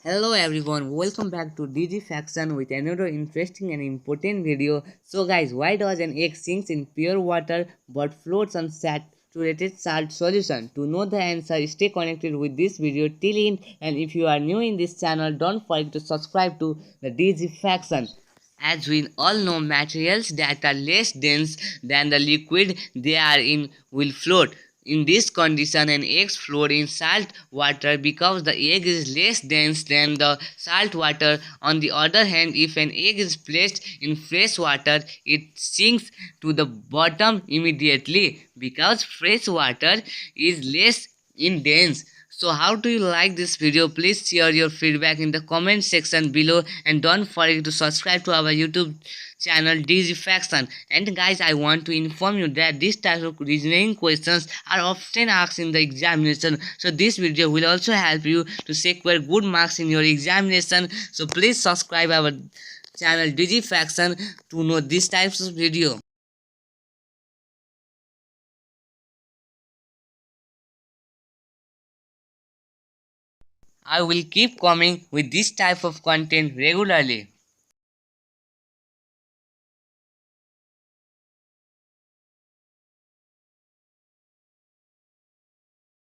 Hello everyone, welcome back to DigiFaction with another interesting and important video. So guys, why does an egg sinks in pure water but floats on saturated salt solution? To know the answer, stay connected with this video till end, and if you are new in this channel, don't forget to subscribe to the DigiFaction. As we all know, materials that are less dense than the liquid they are in will float. In this condition, an egg floats in salt water because the egg is less dense than the salt water. On the other hand, if an egg is placed in fresh water, it sinks to the bottom immediately because fresh water is less in dense. So how do you like this video? Please share your feedback in the comment section below, and don't forget to subscribe to our YouTube channel DigiFaction. And guys, I want to inform you that this type of reasoning questions are often asked in the examination. So this video will also help you to secure good marks in your examination. So please subscribe our channel DigiFaction to know these types of video. I will keep coming with this type of content regularly.